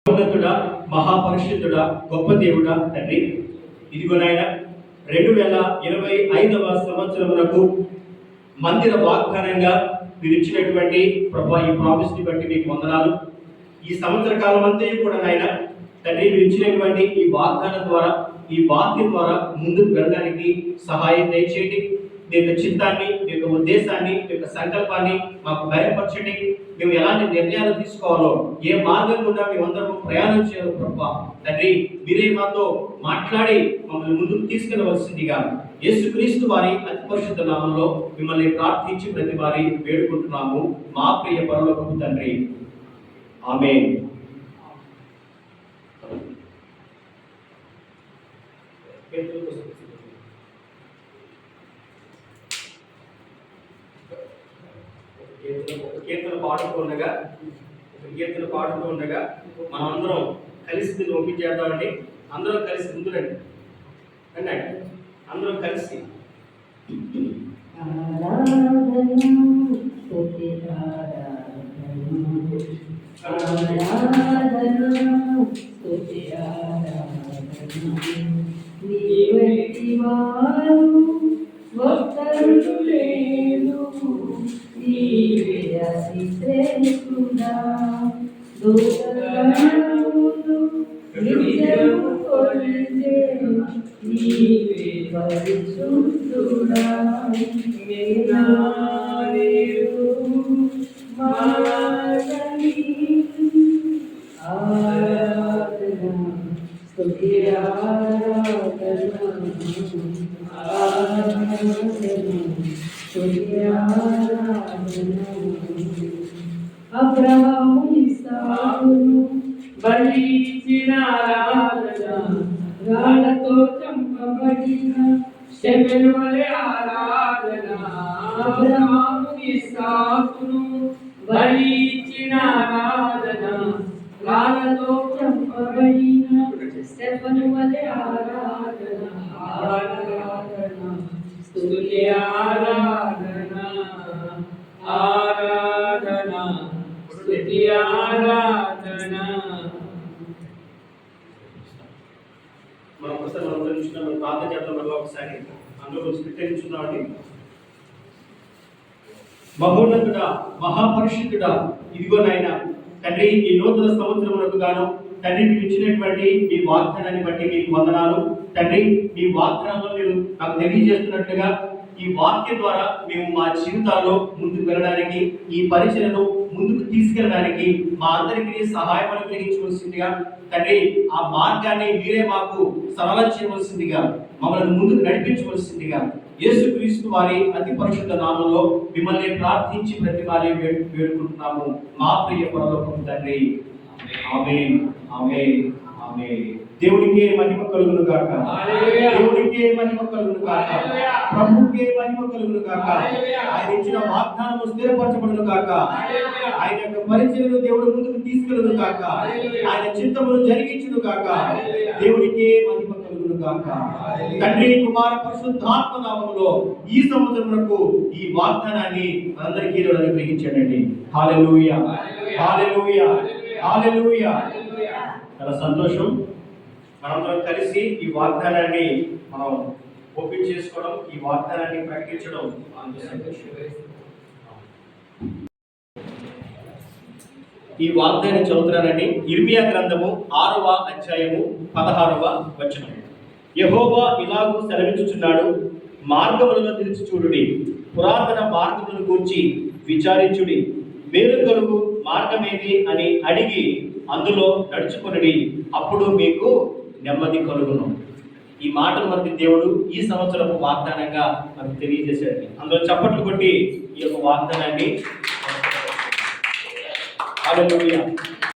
ఉన్నతుడా, మహాపరిశుద్ధుడా, గొప్ప దేవుడా తండ్రి, ఇదిగో నాయన 2025వ సంవత్సరమునకు మందిర వాగ్దానంగా మీరు ఇచ్చినటువంటి ప్రభా ఈ ప్రామిస్ ని బట్టి మీకు వందనాలు. ఈ సంవత్సర కాలం అంతా కూడా నాయన తండ్రి మీరు ఇచ్చినటువంటి ఈ వాగ్దానం ద్వారా, ఈ వాక్యం ద్వారా ముందుకు వెళ్ళడానికి సహాయం దయచేయండి. మీ యొక్క చిత్తాన్ని, మీ యొక్క ఉద్దేశాన్ని, మీ యొక్క సంకల్పాన్ని మాకు బయలుపరచండి. మేము ఎలాంటి నిర్ణయాలు తీసుకోవాలో, ఏ మార్గం గుండా మేమందరం ప్రయాణం చేయాలో ప్రభా తండ్రి మీరే మాతో మాట్లాడి మమ్మల్ని ముందుకు తీసుకెళ్లవలసిందిగా యేసుక్రీస్తు వారి అతి పరిశుద్ధ నామంలో మిమ్మల్ని ప్రార్థించి ప్రతి వారి వేడుకుంటున్నాము మా ప్రియ పరలోకపు తండ్రి. ఆమేన్. కీర్తన పాడుతూ ఉండగా మనం అందరం కలిసి దీన్ని ఒప్పించేద్దామండి. అందరం కలిసి ముందురండి, అన్నాడు అందరం కలిసి అబ్రహాము ఇస్సాకును బలిచ్చిన ఆరాధన, రాళ్లతో చంపబడిన శమేలు వలె ఆరాధన. అబ్రహాము ఇస్సాకును బలిచ్చిన ఆరాధన, రాళ్లతో చంపబడిన శమేలు వలె ఆరాధన. ఆరాధన స్తుతి ఆరాధన, ఆరాధన స్తుతి ఆరాధన. మనం ఒకసారి మనం ప్రార్థన చేద్దాం. ఒకసారి అందులో స్వీకరించున్నామండి. మహోన్నతుడా, మహాపరిశుద్ధుడా, ఇదిగో నాయన తండ్రి ఈ నూతన సంవత్సరములకు గాను తండ్రి మీరు ఇచ్చినటువంటి ఈ వాగ్దానాన్ని బట్టి మీకు వందనాలు. తండ్రి మీ వాగ్దానంలో మీరు నాకు తెలియజేస్తున్నట్లుగా ఈ వాక్యం ద్వారా మేము మా జీవితాల్లో ముందుకు వెళ్ళడానికి, ఈ పరిచయను ముందుకు తీసుకెళ్ళడానికి మా అందరికీ సహాయం అనుగ్రహించవలసిందిగా తండ్రి ఆ మార్గాన్ని మీరే మాకు సరళం చేయవలసిందిగా, మమ్మల్ని ముందుకు నడిపించవలసిందిగా యేసుక్రీస్తు వారి అతి పరిశుద్ధ నామంలో మిమ్మల్ని ప్రార్థించి ప్రతిమాలి వేడుకుంటున్నాము మా ప్రియ పరలోకపు తండ్రి. ఆమేన్, ఆమేన్, ఆమేన్. దేవునికే మహిమ కలుగును గాక, దేవునికే మహిమ కలుగును గాక, ప్రభువుకే మహిమ కలుగును గాక. ఆయన ఇచ్చిన వాగ్దానము స్థిరపరచబడును గాక, ఆయన యొక్క పరిచయను దేవుడు ముందుకు తీసుకెళ్ళును గాక, ఆయన చిత్తమును జరిగించును గాక. దేవునికే మహిమ కలుగును గాక. తండ్రి, కుమార, పరిశుద్ధాత్మ నామములో ఈ సంవత్సరమునకు ఈ వాగ్దానాన్ని అందరికీ అనుగ్రహించండి. హల్లెలూయా, హల్లెలూయా, హల్లెలూయా. చాలా సంతోషం. మనందరం కలిసి ఈ వాగ్దానాన్ని మనం ఓపెన్ చేసుకోవడం, ఈ వాగ్దానాన్ని ప్రకటించడం ఈ వాగ్దానం చదువుతున్నానండి. ఇర్మియా గ్రంథము 6వ అధ్యాయము 16వ వచనం. యెహోవా ఇలాగూ సెలవిచ్చుచున్నాడు, మార్గములను నిలిచి చూడుడి, పురాతన మార్గములను గూర్చి విచారించుడి, మేలు కలుగు మార్గమేది అని అడిగి అందులో నడుచుకొనుడి, అప్పుడు మీకు నెమ్మది కలుగును. ఈ మాటలు మనకి దేవుడు ఈ సంవత్సరపు వాగ్దానంగా మనకు తెలియజేశాడు. అందులో చప్పట్లు కొట్టి ఈ యొక్క వాగ్దానాన్ని హల్లెలూయా.